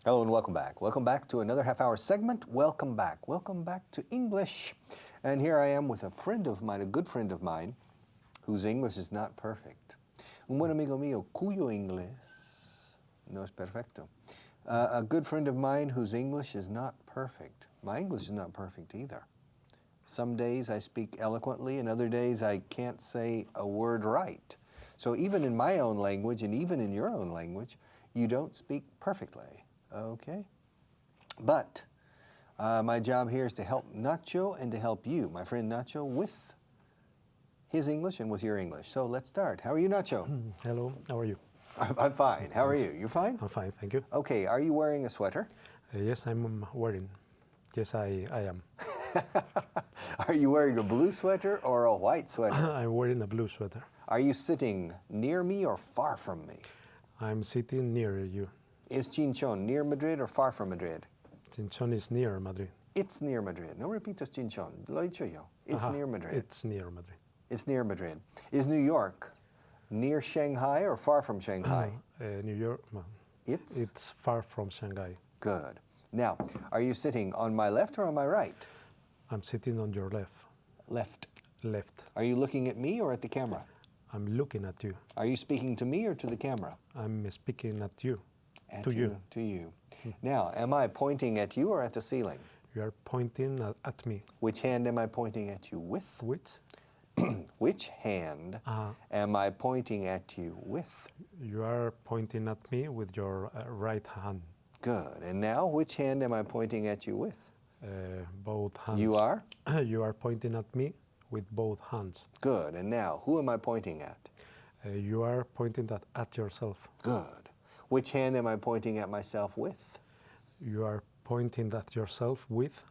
Hello and welcome back. Welcome back to another half-hour segment. Welcome back. Welcome back to English. And here I am with a friend of mine, a good friend of mine, whose English is not perfect. Un buen amigo mío cuyo inglés no es perfecto. A good friend of mine whose English is not perfect. My English is not perfect either. Some days I speak eloquently and other days I can't say a word right. So even in my own language and even in your own language, you don't speak perfectly. Okay? But my job here is to help Nacho and to help you, my friend Nacho, with his English and with your English. So let's start. How are you, Nacho? Hello, how are you? I'm fine. How are you? You fine? I'm fine, thank you. Okay, are you wearing a sweater? Yes, I'm wearing. Yes, I am. Are you wearing a blue sweater or a white sweater? I'm wearing a blue sweater. Are you sitting near me or far from me? I'm sitting near you. Is Chinchon near Madrid or far from Madrid? Chinchon is near Madrid. It's near Madrid. No repitas Chinchon. Lo he dicho yo. It's near Madrid. It's near Madrid. It's near Madrid. Is New York near Shanghai or far from Shanghai? New York, it's far from Shanghai. Good. Now, are you sitting on my left or on my right? I'm sitting on your left. Left. Left. Are you looking at me or at the camera? I'm looking at you. Are you speaking to me or to the camera? I'm speaking at you. To you. Now, am I pointing at you or at the ceiling? You are pointing at me. Which hand am I pointing at you with? Which? Which hand am I pointing at you with? You are pointing at me with your right hand. Good. And now, which hand am I pointing at you with? Both hands. You are? You are pointing at me with both hands. Good. And now, who am I pointing at? You are pointing at yourself. Good. Which hand am I pointing at myself with? You are pointing at yourself with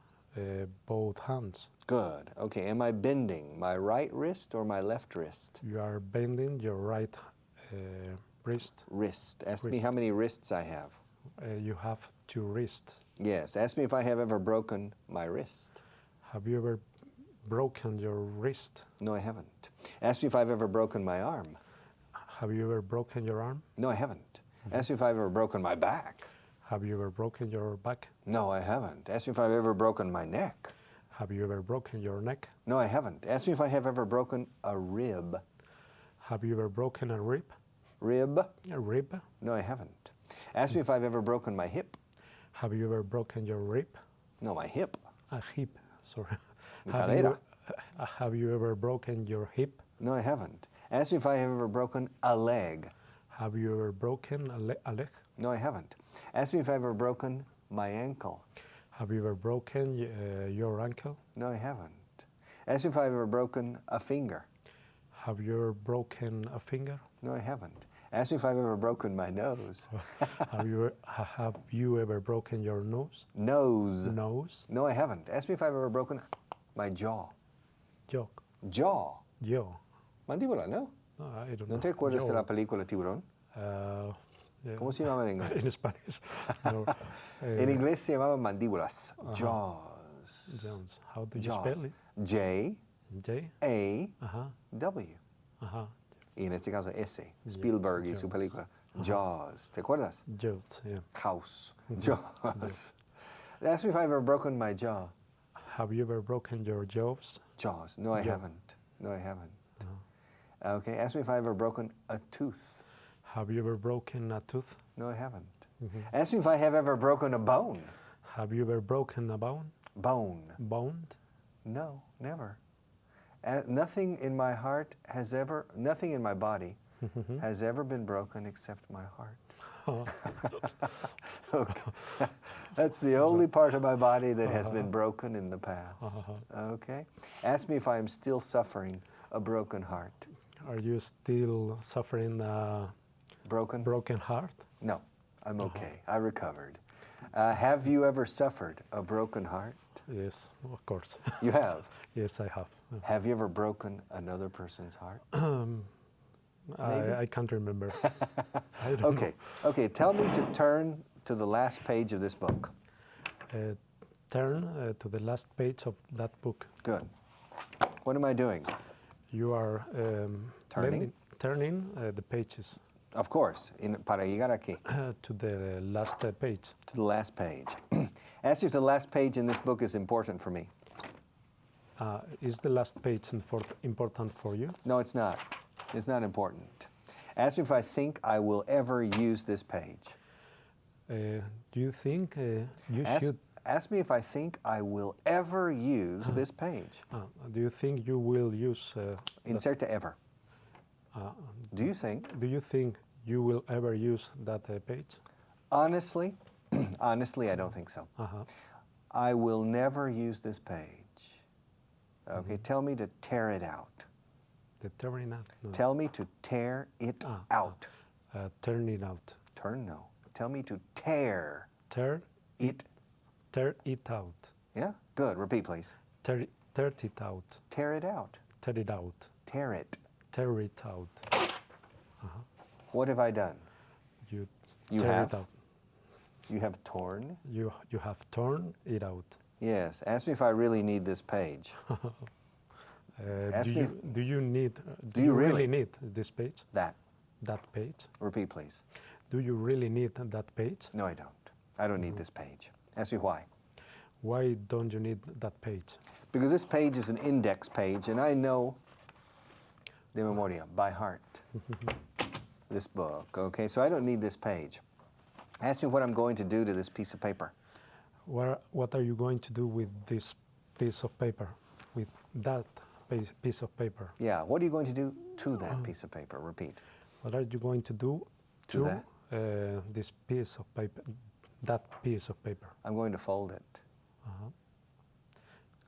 both hands. Good. Okay. Am I bending my right wrist or my left wrist? You are bending your right wrist. Wrist. Ask me how many wrists I have. You have 2 wrists. Yes. Ask me if I have ever broken my wrist. Have you ever broken your wrist? No, I haven't. Ask me if I've ever broken my arm. Have you ever broken your arm? No, I haven't. Ask me if I've ever broken my back. Have you ever broken your back? No, I haven't. Ask me if I've ever broken my neck. Have you ever broken your neck? No, I haven't. Ask me if I have ever broken a rib. Have you ever broken a rib? Rib? A rib? No, I haven't. Ask me if I've ever broken my hip. Have you ever broken your rib? No, my hip. A hip, sorry. Mi cadera. Have you ever broken your hip? No, I haven't. Ask me if I have ever broken a leg. Have you ever broken a leg? No, I haven't. Ask me if I've ever broken my ankle. Have you ever broken your ankle? No, I haven't. Ask me if I've ever broken a finger. Have you ever broken a finger? No, I haven't. Ask me if I've ever broken my nose. Have you ever broken your nose? Nose. Nose? No, I haven't. Ask me if I've ever broken my jaw. Jaw. Jaw. Jaw. Mandíbula, ¿no? No, I don't ¿No know. te acuerdas de Jaw. la película Tiburón? Yeah. ¿Cómo se llamaba en inglés? In Spanish. No, En inglés se llamaban mandíbulas. Jaws. Jones. How do you Jaws. spell it? J, J. A, Ajá. W. Ajá. Y en este caso S. Spielberg y su película. Jaws. ¿Te acuerdas? Jaws, yeah. House. Jaws. Ask me if I've ever broken my jaw. Have you ever broken your jaws? Jaws. No, I Jaw. haven't. No, I haven't. No. Okay. Ask me if I've ever broken a tooth. Have you ever broken a tooth? No, I haven't. Ask me if I have ever broken a bone. Have you ever broken a bone? Bone. Bone? No, never. Nothing in my heart has ever, nothing in my body has ever been broken except my heart. So that's the only part of my body that has been broken in the past. Okay? Ask me if I am still suffering a broken heart. Are you still suffering a broken heart? No, I'm okay. I recovered. Have you ever suffered a broken heart? Yes, of course. You have? Yes, I have. Have you ever broken another person's heart? I can't remember. I don't Okay, okay. Tell me to turn to the last page of this book. Turn to the last page of that book. Good. What am I doing? You are Turning? turning the pages. Of course, para llegar aquí, to the last page. to the last page. Ask you if the last page in this book is important for me. Is the last page important for you? No, it's not. It's not important. Ask me if I think I will ever use this page. Do you think you Ask, should? ask me if I think I will ever use this page. Do you think you will use? Insert ever. Do you think? Do you think you will ever use that page? Honestly, honestly, I don't think so. Uh-huh. I will never use this page. Okay, tell me to tear it out. The tearing out. No. Tell me to tear it out. Turn it out. Turn, no. Tell me to tear Tear it. out. Yeah? Good. Repeat, please. Tear it out. Tear it out. Tear it out. Tear it. Tear it out. What have I done? You You tear have? it out. You have torn? You have torn it out. Yes. Ask me if I really need this page. Ask me Do you need? Do you really? Need this page? That. That page? Repeat, please. Do you really need that page? No, I don't. I don't need this page. Ask me why. Why don't you need that page? Because this page is an index page, and I know de memoria, by heart, this book. Okay, so I don't need this page. Ask me what I'm going to do to this piece of paper. What are you going to do with this piece of paper? With that piece of paper? Yeah, what are you going to do to that piece of paper? Repeat. What are you going to do To that? This piece of paper? That piece of paper. I'm going to fold it. Uh-huh.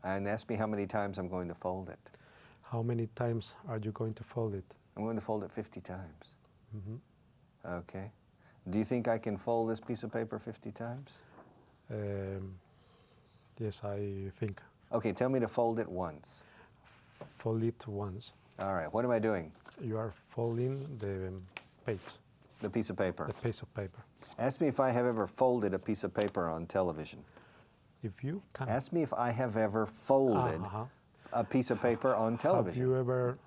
And ask me how many times I'm going to fold it. How many times are you going to fold it? I'm going to fold it 50 times. Mm-hmm. Okay. Do you think I can fold this piece of paper 50 times? Yes, I think. Okay, tell me to fold it once. Fold it once. All right, what am I doing? You are folding the page, The piece of paper. the piece of paper. Ask me if I have ever folded a piece of paper on television. If you can. Ask me if I have ever folded Uh-huh. a piece of paper on Have television. you ever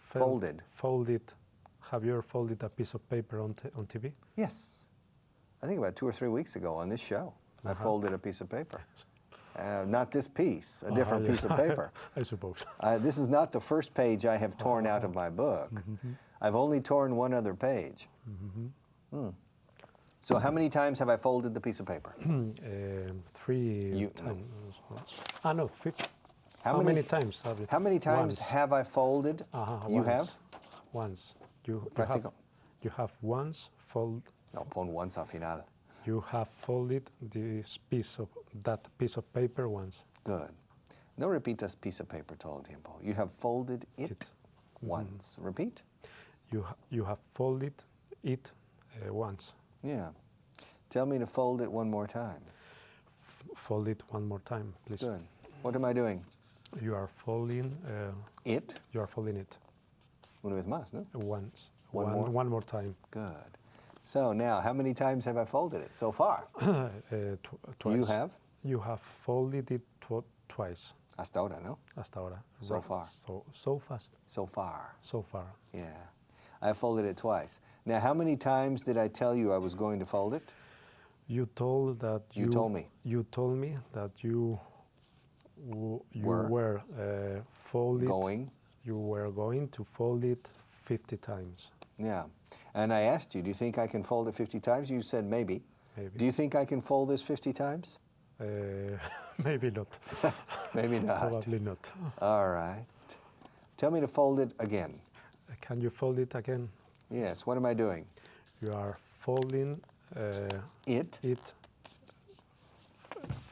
Folded. Have you ever folded a piece of paper on TV? Yes. I think about 2 or 3 weeks ago on this show, I folded a piece of paper. Not this piece, a different yes. piece of paper. I suppose. This is not the first page I have torn out of my book. I've only torn one other page. So how many times have I folded the piece of paper? 3 times. No, 50. How many times have you? How many times Once. have I folded? You once. have? Once. You Practical. have once fold. No, pon once al final. You have folded that piece of paper once. Good. No repitas piece of paper todo el tiempo. You have folded it once. Repeat. You have folded it once. Yeah. Tell me to fold it one more time. Fold it one more time, please. Good. What am I doing? You are folding. It. You are folding it Una vez más, no? once. One more? One more time. Good. So now, how many times have I folded it so far? Twice. You have? You have folded it twice. Hasta ahora, no? Hasta ahora. So far. So fast. So far. So far. Yeah. I folded it twice. Now, how many times did I tell you I was going to fold it? You told that You told me. You told me that you Were were folded. Going. You were going to fold it 50 times. Yeah. And I asked you, do you think I can fold it 50 times? You said maybe. Maybe. Do you think I can fold this 50 times? Maybe not. Maybe not. Probably not. All right. Tell me to fold it again. Can you fold it again? Yes. What am I doing? You are folding It.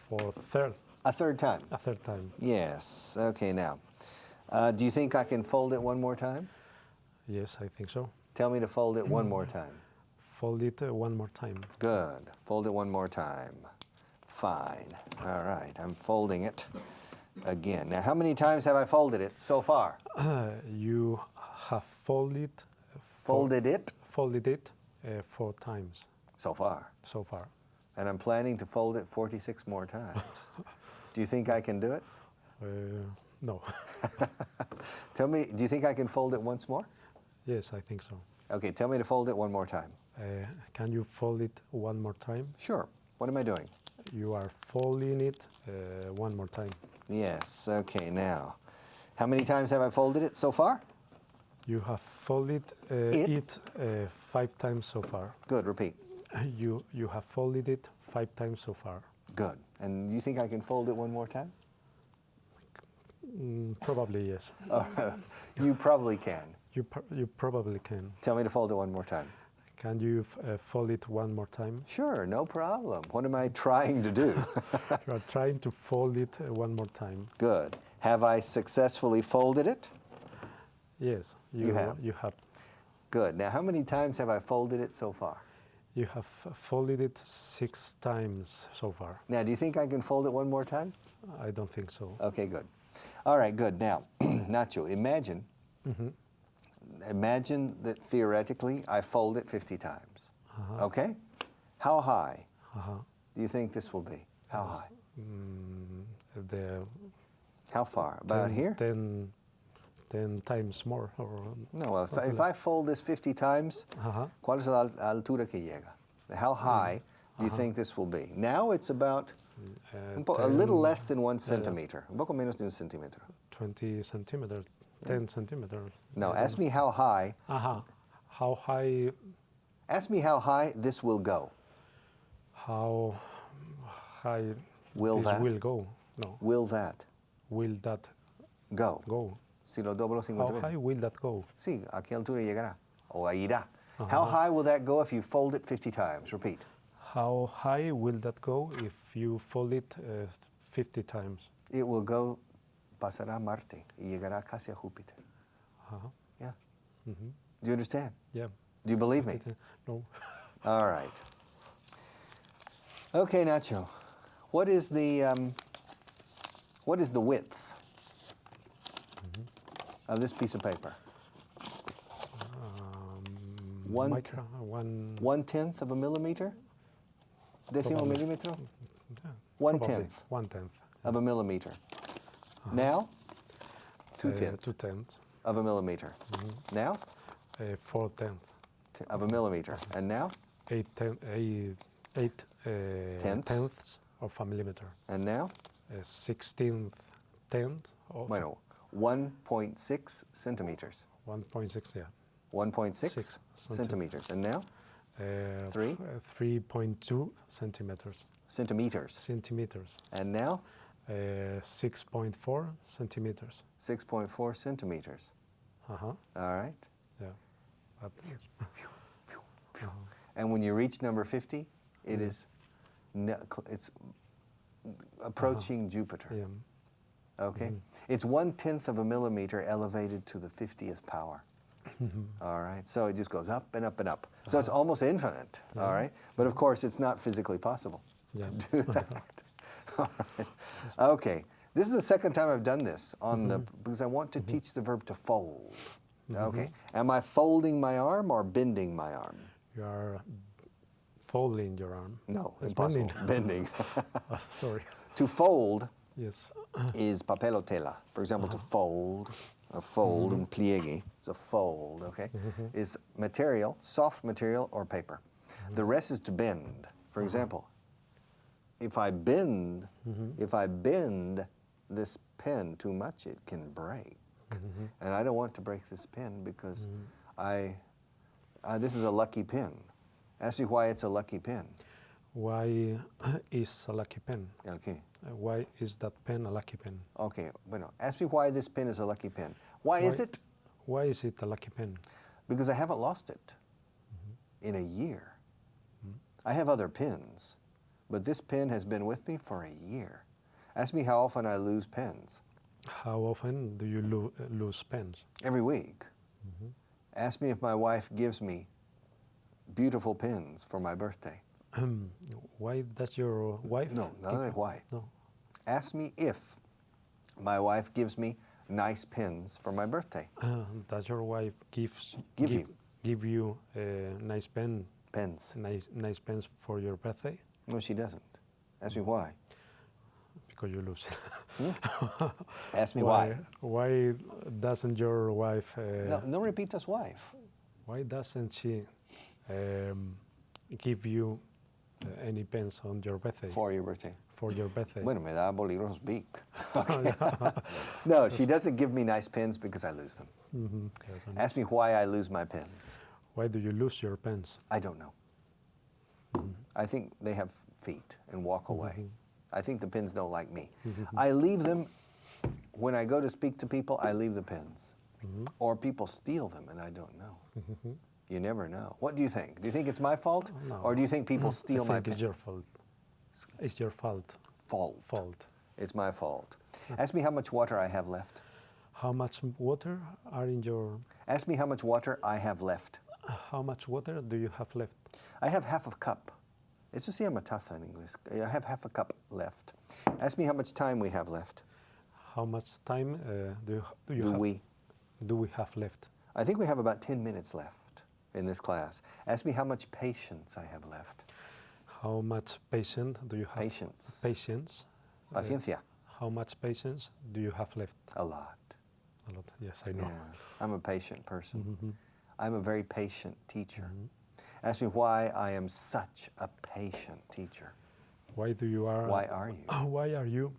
for A third time. a third time. Yes. Okay, now. Do you think I can fold it one more time? Yes, I think so. Tell me to fold it one more time. Fold it one more time. Good. Fold it one more time. Fine. All right. I'm folding it again. Now, how many times have I folded it so far? You have folded Folded it 4 times so far. so far. And I'm planning to fold it 46 more times. Do you think I can do it? No. Tell me, do you think I can fold it once more? Yes, I think so. Okay, tell me to fold it one more time. Can you fold it one more time? Sure. What am I doing? You are folding it one more time. Yes, okay, now. How many times have I folded it so far? You have folded It? it 5 times so far. Good, repeat. You have folded it 5 times so far. Good. And you think I can fold it one more time? Probably yes. You probably can. You probably can. Tell me to fold it one more time. Can you fold it one more time? Sure, no problem. What am I trying to do? You are trying to fold it one more time. Good. Have I successfully folded it? Yes, You have. You have. Good. Now, how many times have I folded it so far? You have folded it 6 times so far. Now, do you think I can fold it one more time? I don't think so. Okay, good. All right, good. Now, Nacho, imagine that theoretically I fold it 50 times. Okay? How high do you think this will be? How high? The How far? About here? 10 times more. Or No, well, if I fold this 50 times, ¿cuál es la altura que llega? How high do you think this will be? Now it's about a little less than 1 centimeter. Un poco menos de un centímetro. 20 centimeters, 10 centimeters. No, ask me how high. How high? Ask me how high this will go. How high Will this that? will go? No. Will that Will that go? go? Si lo doblo 50 How veces. high will that go? Sí, ¿a qué altura llegará? O irá. How high will that go if you fold it 50 times? Repeat. How high will that go if you fold it 50 times? It will go, pasará a Marte y llegará casi a Júpiter. Yeah. Do you understand? Yeah. Do you believe me? No. All right. Okay, Nacho. What is the width of this piece of paper? One 1/10 of a millimeter? Décimo Probably. milímetro? Yeah, 1/10 1/10 of a millimeter. Now, 2/10 2/10 of a millimeter. Now, 4/10 of a millimeter. And now, 8 tenths of a millimeter. and now, 16th tenth of bueno, 1.6 centimeters. 1.6, yeah. 1.6 Six centimeters. And now, 3.2 centimeters. centimeters. And now, 6.4 centimeters. 6.4 centimeters. All right. Yeah. That is- And when you reach number 50, it is it's approaching Jupiter. yeah. Okay? It's 1/10 of a millimeter elevated to the 50th power. All right? So it just goes up and up and up. So it's almost infinite. All right? But of course, it's not physically possible Yeah. to do that. All right. Okay. This is the second time I've done this on because I want to teach the verb to fold. Okay. Am I folding my arm or bending my arm? You are folding your arm. No, It's impossible. bending. Bending. Sorry. To fold Yes. is papel o tela. For example, to fold, a fold, un pliegue, it's a fold, okay, is material, soft material or paper. The rest is to bend. For example, if I bend this pen too much, it can break. And I don't want to break this pen because this is a lucky pen. Ask me why it's a lucky pen. Why is a lucky pen? Okay. Why is that pen a lucky pen? Okay, bueno, ask me why this pen is a lucky pen. Why is it? Why is it a lucky pen? Because I haven't lost it in a year. I have other pens, but this pen has been with me for a year. Ask me how often I lose pens. How often do you lose pens? Every week. Ask me if my wife gives me beautiful pens for my birthday. Why does your wife? No, not why. No. Ask me if my wife gives me nice pens for my birthday. Does your wife give you nice Pens. nice pens for your birthday? No, she doesn't. Ask me why. Because you lose. Ask me why. Why doesn't your wife? No repitas wife. Why doesn't she give you any pens on your birthday? For your birthday. For your birthday. Bueno, me da bolígrafos big. Okay. No, she doesn't give me nice pens because I lose them. Yes, I know. Ask me why I lose my pens. Why do you lose your pens? I don't know. I think they have feet and walk away. I think the pens don't like me. I leave them, when I go to speak to people, I leave the pens. Or people steal them and I don't know. You never know. What do you think? Do you think it's my fault? No. Or do you think people steal my I think pens? it's your fault. It's your fault. Fault. It's my fault. Ask me how much water I have left. How much water are in your... Ask me how much water I have left. How much water do you have left? I have half a cup. Eso se llama taza in English. I have half a cup left. Ask me how much time we have left. How much time do we have left? I think we have about 10 minutes left in this class. Ask me how much patience I have left. How much patience do you have? Patience. Patience. Paciencia. How much patience do you have left? A lot. A lot. Yes, I know. Yeah. I'm a patient person. I'm a very patient teacher. Ask me why I am such a patient teacher. Why do you are? Why are you? Why are you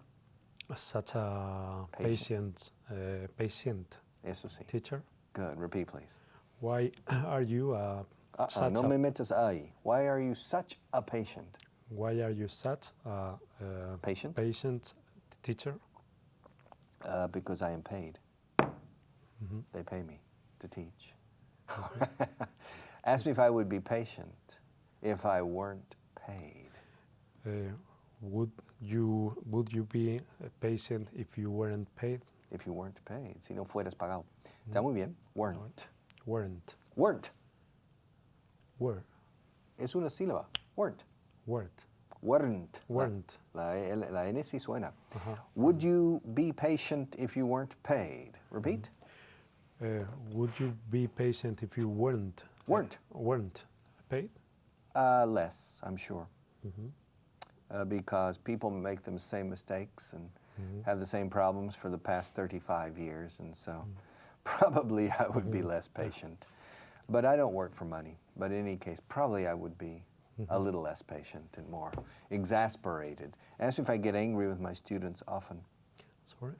such a patient Eso sí. teacher? Good. Repeat, please. Why are you such No me metas ahí. Why are you such a patient? Why are you such a Patient? patient teacher? Because I am paid. They pay me to teach. Ask me if I would be patient if I weren't paid. Would you be patient if you weren't paid? If you weren't paid. Si no fueras pagado. Está muy bien. Weren't. Weren't. Weren't. Were. Es una sílaba. Weren't. Weren't. Weren't. Weren't. La N sí suena. Would you be patient if you weren't paid? Repeat. Would you be patient if you weren't paid? Less, I'm sure. Because people make the same mistakes and have the same problems for the past 35 years, and so probably I would be less patient. But I don't work for money. But in any case, probably I would be a little less patient and more exasperated. Ask me if I get angry with my students often. Sorry?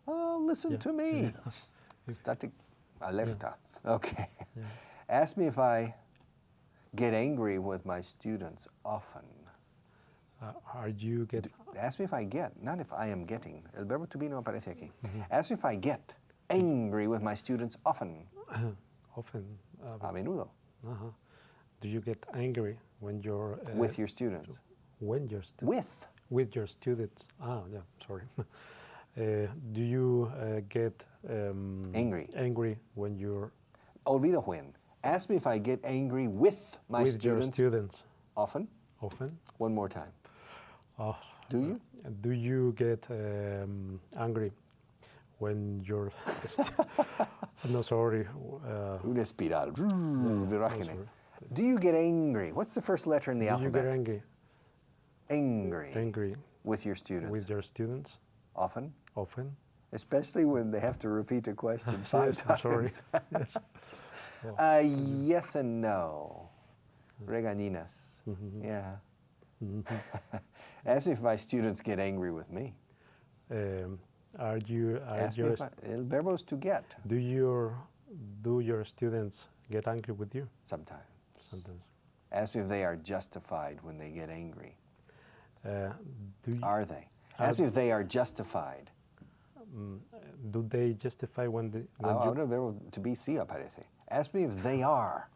Oh, listen to me. Static alerta. Okay. Ask me if I get angry with my students often. Are you get? Ask me if I get, not if I am getting. El verbo to be no aparece aquí. Ask me if I get angry with my students often. Often. A menudo. Do you get angry when you're With your students. when you're With your students? Ah, yeah. Sorry. Do you get angry when you're Olvido when. Ask me if I get angry with my with your students students? often. Often. One more time. Do you? Do you get angry when you're? No, sorry. Una espiral. Virágine. sorry. Do you get angry? What's the first letter in the Do you alphabet? get angry? Angry. With your students. With your students? Often. Often. Especially when they have to repeat a question 5 Yes, I'm sorry. times. Yes. Yes and no. Regañinas. Yeah. Ask me if my students get angry with me. Are you? Ask me if el verbo is to get. Do your students get angry with you? Sometimes. Sometimes. Ask me if they are justified when they get angry. Are they? Are Ask me if they are justified. Do they justify when they? Ahora el verbo to be sí aparece. Ask me if they are.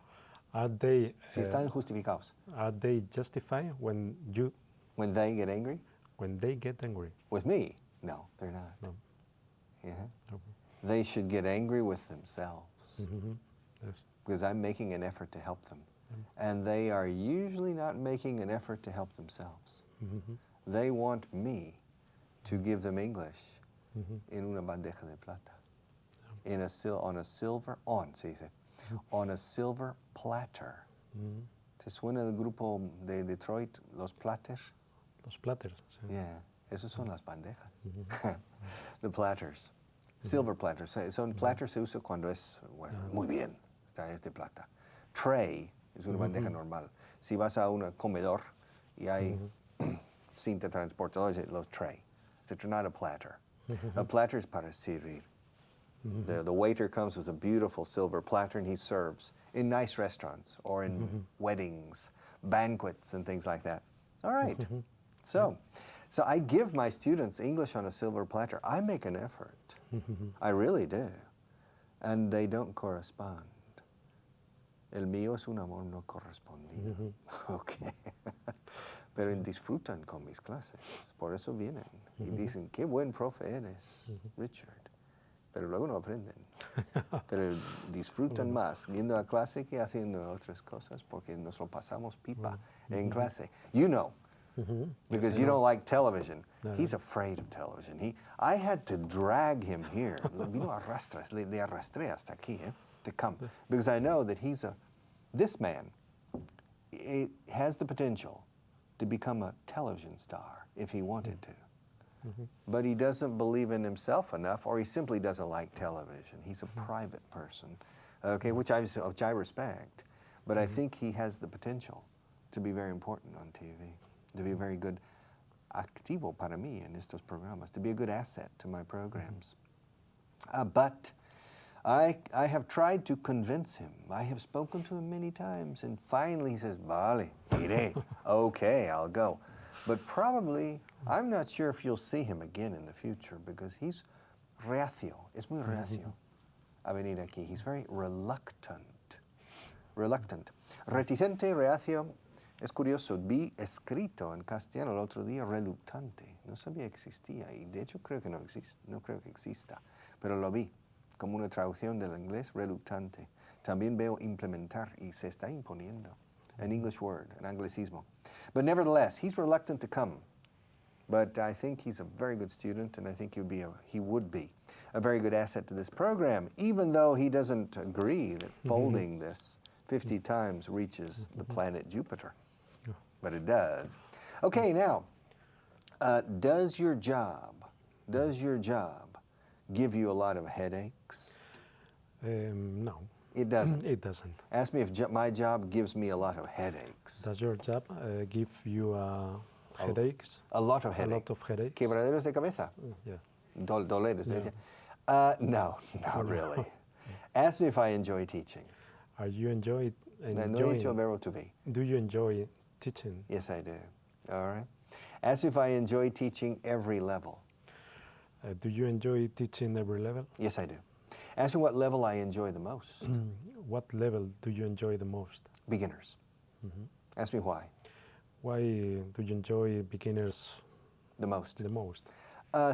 Are they? Si están justificados. Are they justify when you? When they get angry? When they get angry? With me? No, they're not. No. Yeah. Okay. They should get angry with themselves. Yes. Because I'm making an effort to help them. And they are usually not making an effort to help themselves. They want me to give them English en una bandeja de plata. On a silver platter. ¿Te suena el grupo de Detroit, los Platters? Los platters. Sí. Yeah, esos son las bandejas. The platters. Silver platters. Son platters se usa cuando es, bueno, muy bien, es de plata. tray es una bandeja normal. Si vas a un comedor y hay cinta transportadora, los tray. It's not a platter. A platter is para servir. The waiter comes with a beautiful silver platter and he serves in nice restaurants or in weddings, banquets and things like that. All right. So I give my students English on a silver platter. I make an effort. I really do. And they don't correspond. El mío es un amor no correspondido. Okay. Pero disfrutan con mis clases. Por eso vienen y dicen, qué buen profe eres, Richard. Pero luego no aprenden. Pero disfrutan más yendo a clase que haciendo otras cosas porque nos lo pasamos pipa en clase. You know, because you don't like television. He's afraid of television. I had to drag him here. Vino arrastras, le arrastré hasta aquí, to come. Because I know that this man has the potential to become a television star if he wanted to. But he doesn't believe in himself enough, or he simply doesn't like television. He's a private person, okay, which I respect. But I think he has the potential to be very important on TV, to be a very good activo para mí en estos programas, to be a good asset to my programs. But I have tried to convince him. I have spoken to him many times, and finally he says, vale, iré. Okay, I'll go. But probably, I'm not sure if you'll see him again in the future because he's reacio, es muy reacio a venir aquí. He's very reluctant. Reticente, reacio. Es curioso, vi escrito en castellano el otro día reluctante. No sabía que existía y de hecho creo que no creo que exista, pero lo vi como una traducción del inglés reluctante. También veo implementar y se está imponiendo. An English word, an anglicismo. But nevertheless, he's reluctant to come. But I think he's a very good student, and I think he would be a very good asset to this program, even though he doesn't agree that folding this 50 times reaches the planet Jupiter. But it does. Okay, now, does your job give you a lot of headaches? No. It doesn't. It doesn't. Ask me if my job gives me a lot of headaches. Does your job give you headaches? A lot of headaches. A lot of headaches. Quebraderos de cabeza. Yeah. Dolores. No, not really. Ask me if I enjoy teaching. Are you enjoying? No hecho verbo to be. Do you enjoy teaching? Yes, I do. All right. Ask me if I enjoy teaching every level. Do you enjoy teaching every level? Yes, I do. Ask me what level I enjoy the most. What level do you enjoy the most? Beginners. Ask me why. Why do you enjoy beginners the most? The most.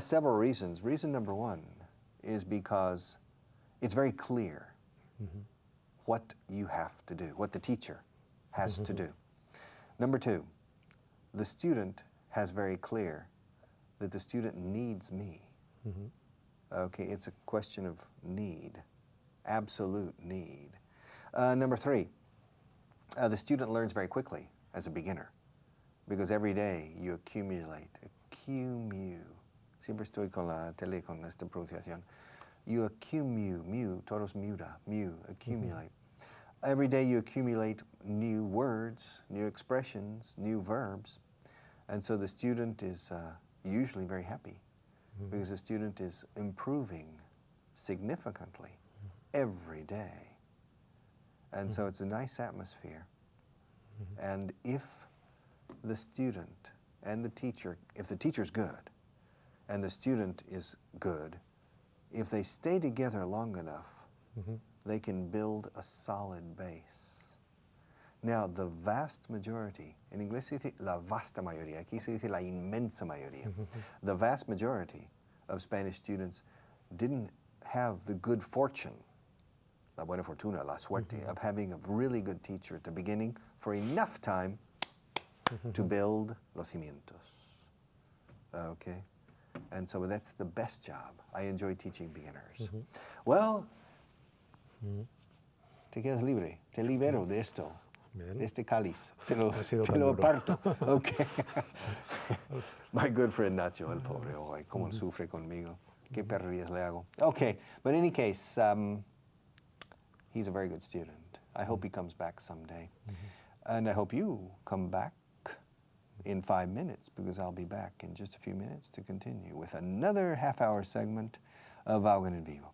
Several reasons. Reason number one is because it's very clear what you have to do, what the teacher has to do. Number two, the student has very clear that the student needs me. Okay, it's a question of need, absolute need. Number three, the student learns very quickly as a beginner because every day you accumulate, siempre estoy con la tele con esta pronunciación. You accumulate, todos muda, accumulate. Every day you accumulate new words, new expressions, new verbs, and so the student is usually very happy. Because the student is improving significantly every day. And so it's a nice atmosphere. And if the student and the teacher, if the teacher's good and the student is good, if they stay together long enough, they can build a solid base. Now, the vast majority, en inglés se dice la vasta mayoría, aquí se dice la inmensa mayoría. The vast majority of Spanish students didn't have the good fortune, la buena fortuna, la suerte, of having a really good teacher at the beginning for enough time to build los cimientos. Okay? And so that's the best job. I enjoy teaching beginners. Well, te quedas libre, te libero de esto. Bien. Este cáliz, te lo parto. Okay. My good friend Nacho, el pobre, hoy, cómo sufre conmigo. Qué perrerías le hago. Okay, but in any case, he's a very good student. I hope he comes back someday. And I hope you come back in 5 minutes, because I'll be back in just a few minutes to continue with another half-hour segment of Vaughan and Vivo.